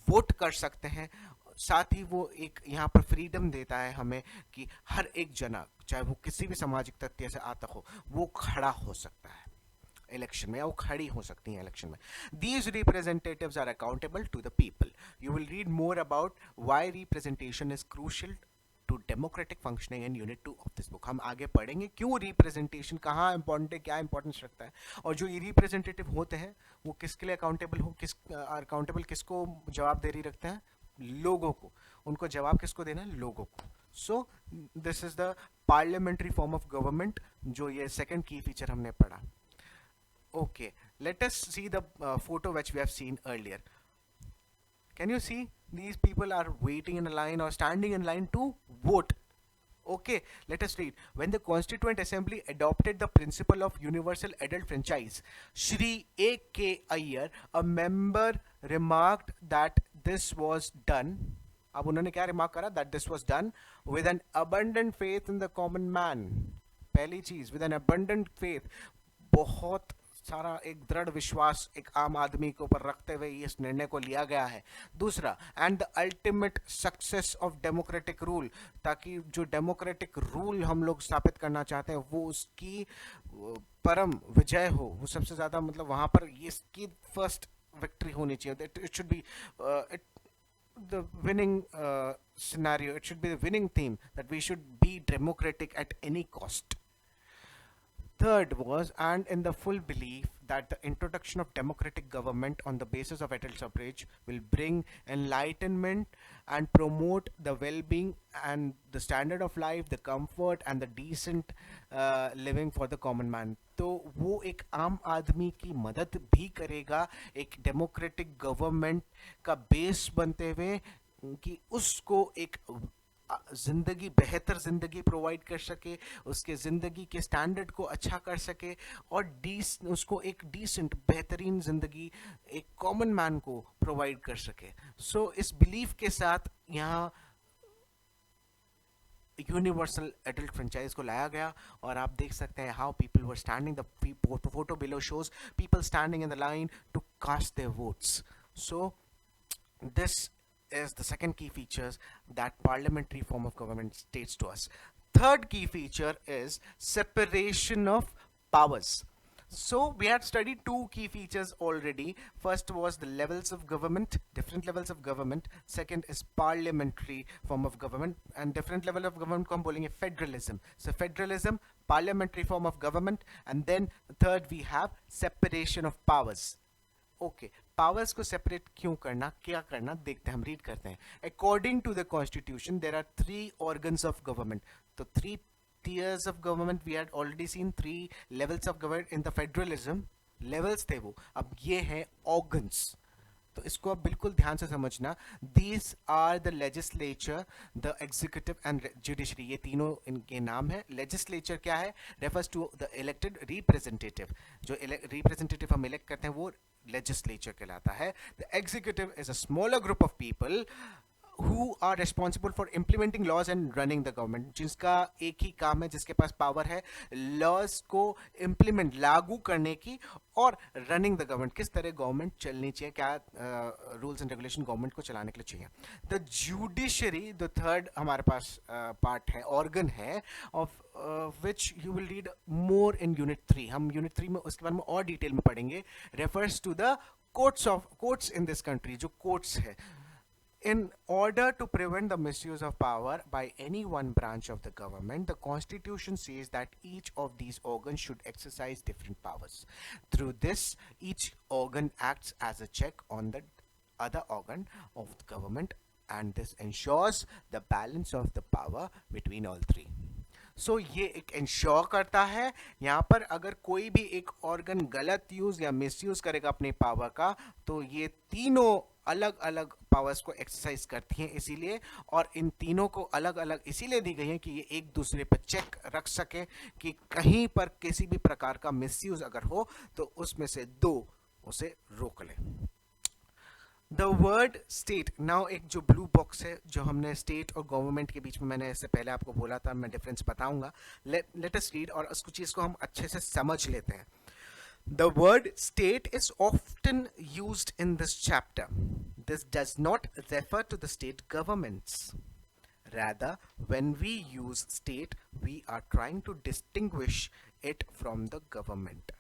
वोट कर सकते हैं, साथ ही वो एक यहाँ पर फ्रीडम देता है हमें कि हर एक जना, चाहे वो किसी भी सामाजिक तथ्य से आता हो, वो खड़ा हो सकता है इलेक्शन में, या वो खड़ी हो सकती हैं इलेक्शन में. These representatives are accountable to the people. You will read more about why representation is crucial to democratic functioning in unit 2 of this book. हम आगे पढ़ेंगे क्यों रिप्रेजेंटेशन कहाँ इंपॉर्टेंट है, क्या इंपॉर्टेंस रखता है, और जो ये रिप्रेजेंटेटिव होते हैं वो किसके लिए अकाउंटेबल हो, अकाउंटेबल किसको जवाबदेही रखते हैं, लोगों को. उनको जवाब किसको देना है, लोगों को. So this is the parliamentary form of government, जो ये सेकंड की फीचर हमने पढ़ा. Okay, let us see the photo which we have seen earlier. Can you see these people are waiting in a line or standing in line to vote? Okay, let us read. When the Constituent Assembly adopted the principle of universal adult franchise, Shri A.K. Iyer, a member, remarked that this was done. अब उन्होंने क्या रिमार्क करा, that this was done with an abundant faith in the common man. पहली चीज, with an abundant faith, बहुत सारा एक दृढ़ विश्वास एक आम आदमी के ऊपर रखते हुए इस निर्णय को लिया गया है। दूसरा, and the ultimate success of democratic rule, ताकि जो डेमोक्रेटिक रूल हम लोग स्थापित करना चाहते हैं वो उसकी परम विजय हो, वो सबसे ज्यादा मतलब वहां पर ये इसकी फर्स्ट विक्ट्री होनी चाहिए। It should be the winning scenario, it should be the winning theme, that we should be democratic at any cost. Third was, and in the full belief that the introduction of democratic government on the basis of adult suffrage will bring enlightenment and promote the well-being and the standard of life, the comfort and the decent living for the common man. तो वो एक आम आदमी की मदद भी करेगा एक डेमोक्रेटिक गवर्नमेंट का बेस बनते हुए, कि उसको एक जिंदगी, बेहतर जिंदगी प्रोवाइड कर सके, उसके जिंदगी के स्टैंडर्ड को अच्छा कर सके, और उसको एक डिसेंट बेहतरीन जिंदगी एक कॉमन मैन को प्रोवाइड कर सके। सो इस बिलीफ के साथ यहाँ यूनिवर्सल एडल्ट फ्रेंचाइज को लाया गया, और आप देख सकते हैं how people were standing, the photo below shows people standing in the line to cast their votes. So this is the second key features that parliamentary form of government states to us. Third key feature is separation of powers. So we had studied two key features already. First was the levels of government, different levels of government. Second is parliamentary form of government, and different level of government को हम बोलेंगे federalism. So federalism, parliamentary form of government, and then third we have separation of powers. Okay, powers को सेपरेट क्यों करना, क्या करना, देखते हैं, हम रीड करते हैं। According to the constitution there are 3 organs of government. तो 3 tiers of government we had already seen, 3 levels of government in the federalism, levels थे वो, अब ये है organs। तो इसको आप बिल्कुल ध्यान से समझना। These are the legislature, the executive and judiciary, ये तीनों इनके नाम है। legislature क्या है? refers to the elected representative, जो representative हम elect करते हैं वो legislature कहलाता है। The executive is a smaller group of people who are responsible for implementing laws and running the government, जिसका एक ही काम है, जिसके पास पावर है लॉज को इम्प्लीमेंट, लागू करने की, और रनिंग द गवर्नमेंट, किस तरह गवर्नमेंट चलनी चाहिए, क्या रूल्स एंड रेगुलेशन गवर्नमेंट को चलाने के लिए चाहिए। द जुडिशरी, द थर्ड हमारे पास पार्ट है, ऑर्गन है, of which you will read more in unit 3। हम यूनिट 3 में उसके बारे में और डिटेल में पढ़ेंगे। Refers to the courts in this country, जो कोर्ट्स है। In order to prevent the misuse of power by any one branch of the government, the Constitution says that each of these organs should exercise different powers. Through this, each organ acts as a check on the other organ of the government, and this ensures the balance of the power between all three. सो ये एक इंश्योर करता है, यहाँ पर अगर कोई भी एक ऑर्गन गलत यूज या मिसयूज करेगा अपने पावर का, तो ये तीनों अलग अलग पावर्स को एक्सरसाइज करती हैं इसीलिए, और इन तीनों को अलग अलग इसीलिए दी गई है कि ये एक दूसरे पर चेक रख सके कि कहीं पर किसी भी प्रकार का मिसयूज अगर हो तो उसमें से दो उसे रोक ले। द वर्ड स्टेट, नाउ एक जो ब्लू बॉक्स है जो हमने स्टेट और गवर्नमेंट के बीच में मैंने इससे पहले आपको बोला था, मैं डिफरेंस बताऊंगा। लेट अस रीड, और उसको चीज को हम अच्छे से समझ लेते हैं। The word state is often used in this chapter. This does not refer to the state governments. Rather, when we use state, we are trying to distinguish it from the government.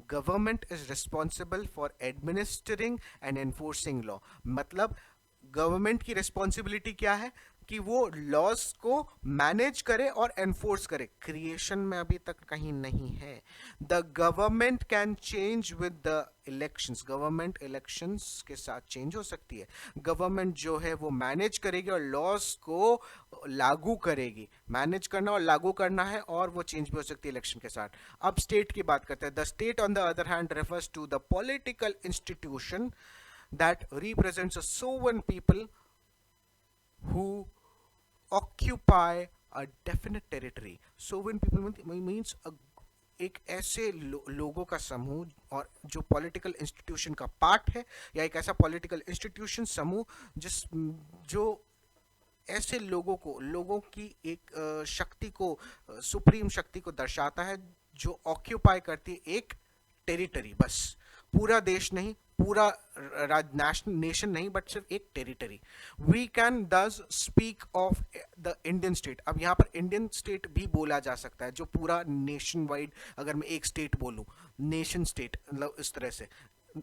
Government is responsible for administering and enforcing law. मतलब गवर्नमेंट की रिस्पॉन्सिबिलिटी क्या है कि वो लॉज को मैनेज करे और एनफोर्स करे। क्रिएशन में अभी तक कहीं नहीं है। The government can change with the elections, government elections के साथ चेंज हो सकती है। गवर्नमेंट जो है वो मैनेज करेगी और लॉज को लागू करेगी। मैनेज करना और लागू करना है, और वो चेंज भी हो सकती है इलेक्शन के साथ। अब स्टेट की बात करते हैं। The state on the other hand refers to the political institution that represents a sovereign people who occupy a definite territory. Sovereign people means एक ऐसे लोगों का समूह और जो पॉलिटिकल इंस्टीट्यूशन का पार्ट है, या एक ऐसा पॉलिटिकल इंस्टीट्यूशन समूह जो ऐसे लोगों की एक शक्ति को, सुप्रीम शक्ति को दर्शाता है, जो ऑक्यूपाई करती है एक टेरिटरी, बस पूरा देश नहीं, पूरा नेशन नहीं, बट सिर्फ एक टेरिटरी. वी कैन दस speak of the Indian state. अब यहाँ पर इंडियन स्टेट भी बोला जा सकता है, जो पूरा नेशन वाइड, अगर मैं एक स्टेट बोलूँ, नेशन स्टेट, मतलब इस तरह से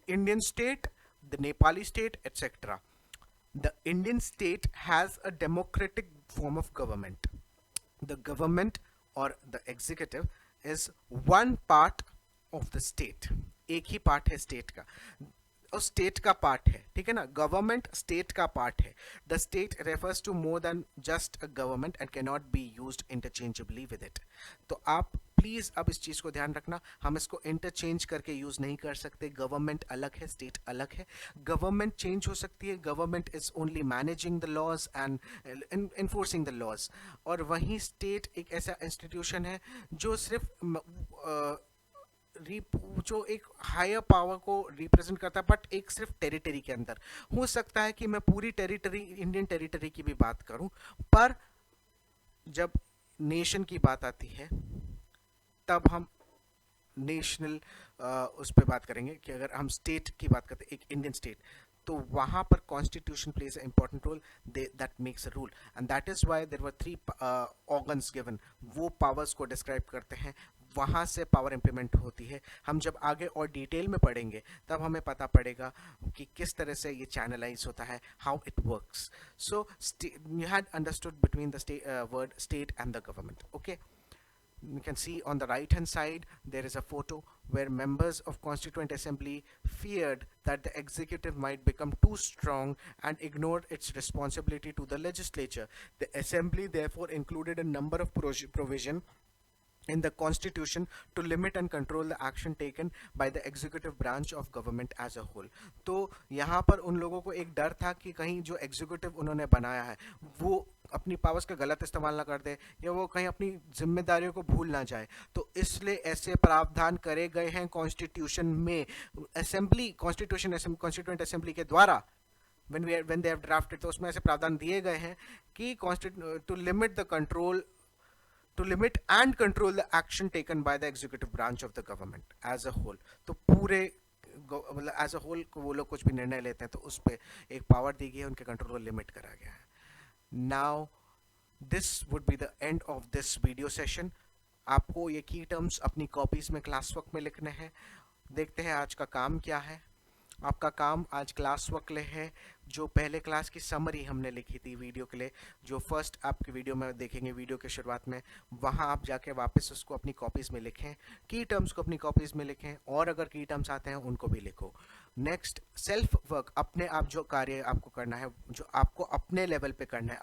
Indian state, the Nepali state, etcetera. The Indian state has a democratic form of government. The government or the executive is one part of the state. एक ही पार्ट है स्टेट का, और स्टेट का पार्ट है, ठीक है ना. गवर्नमेंट स्टेट का पार्ट है. The state refers to more than just a government and can not be used interchangeably with it. तो आप प्लीज अब इस चीज को ध्यान रखना, हम इसको इंटरचेंज करके यूज नहीं कर सकते. गवर्नमेंट अलग है, स्टेट अलग है. गवर्नमेंट चेंज हो सकती है, government is only managing the laws and enforcing the laws. और वहीं स्टेट एक ऐसा इंस्टीट्यूशन है जो सिर्फ जो एक हायर पावर को रिप्रेजेंट करता है, बट एक सिर्फ टेरिटरी के अंदर. हो सकता है कि मैं पूरी टेरिटरी, इंडियन टेरिटरी की भी बात करूं, पर जब नेशन की बात आती है तब हम नेशनल उस पर बात करेंगे. कि अगर हम स्टेट की बात करते हैं, एक इंडियन स्टेट, तो वहां पर constitution plays a important role, that makes a rule, and that is why there were 3 organs given. वो पावर्स को डिस्क्राइब करते हैं, वहां से पावर इंप्लीमेंट होती है. हम जब आगे और डिटेल में पढ़ेंगे तब हमें पता पड़ेगा कि किस तरह से ये चैनलाइज होता है, how it works. So you had understood between the word state and the government. Okay, you can see on the right hand side there is a photo where members of Constituent Assembly feared that the executive might become too strong and ignored its responsibility to the legislature. The assembly therefore included a number of provision in the constitution to limit and control the action taken by the executive branch of government as a whole. तो यहाँ पर उन लोगों को एक डर था कि कहीं जो एग्जीक्यूटिव उन्होंने बनाया है वो अपनी पावर्स का गलत इस्तेमाल ना कर दे, या वो कहीं अपनी जिम्मेदारियों को भूल ना जाए. तो इसलिए ऐसे प्रावधान करे गए हैं कॉन्स्टिट्यूशन में, असेंबली, कॉन्स्टिट्यूएंट असेंबली के द्वारा. when they have drafted, तो उसमें ऐसे प्रावधान दिए गए हैं कि to limit the control, to limit and control the action taken by the executive branch of the government as a whole. तो पूरे मतलब एज अ होल वो लोग कुछ भी निर्णय लेते हैं तो उस पर एक पावर दी गई है, उनके कंट्रोल को लिमिट करा गया है. Now this would be the end of this video session. आपको ये की टर्म्स अपनी कॉपीज में क्लास वर्क में लिखने हैं. देखते हैं आज का काम क्या है. आपका काम आज क्लास वर्क ले है, जो पहले क्लास की समरी हमने लिखी थी वीडियो के लिए, जो फर्स्ट आपकी वीडियो में देखेंगे वीडियो के शुरुआत में, वहाँ आप जाके वापस उसको अपनी कॉपीज़ में लिखें, की टर्म्स को अपनी कॉपीज़ में लिखें, और अगर की टर्म्स आते हैं उनको भी लिखो. नेक्स्ट, सेल्फ वर्क, अपने आप जो कार्य आपको करना है, जो आपको अपने लेवल पे करना है,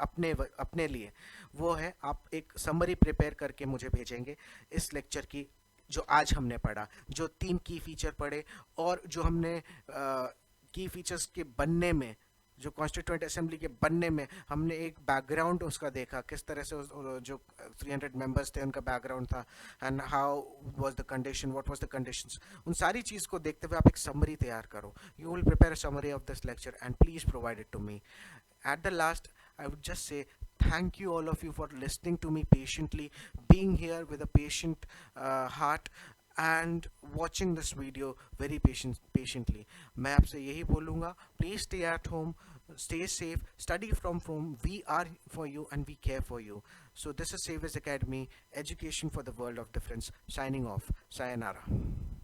अपने लिए, वो है आप एक समरी प्रिपेयर करके मुझे भेजेंगे इस लेक्चर की, जो आज हमने पढ़ा, जो 3 की फीचर पढ़े, और जो हमने की फीचर्स के बनने में, जो कॉन्स्टिट्यूएंट असेंबली के बनने में हमने एक बैकग्राउंड उसका देखा, किस तरह से जो 300 मेंबर्स थे उनका बैकग्राउंड था, and how was the condition, what was the conditions. उन सारी चीज़ को देखते हुए आप एक समरी तैयार करो. You will prepare a summary of this lecture and please provide it to me. At the last, I would just say thank you all of you for listening to me patiently, being here with a patient heart and watching this video very patiently. मैं आपसे यही बोलूँगा, please stay at home, stay safe, study from home. We are for you and we care for you. So this is Savers Academy, education for the world of difference. Signing off. Sayonara.